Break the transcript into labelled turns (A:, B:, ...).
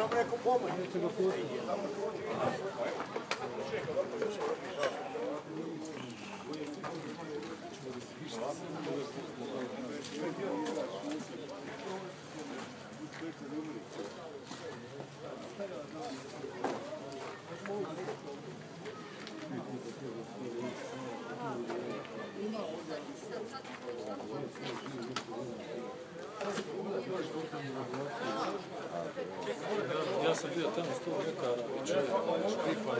A: nam neku pomoć.
B: Ja sam bio tamo 100 metara od čega štripa.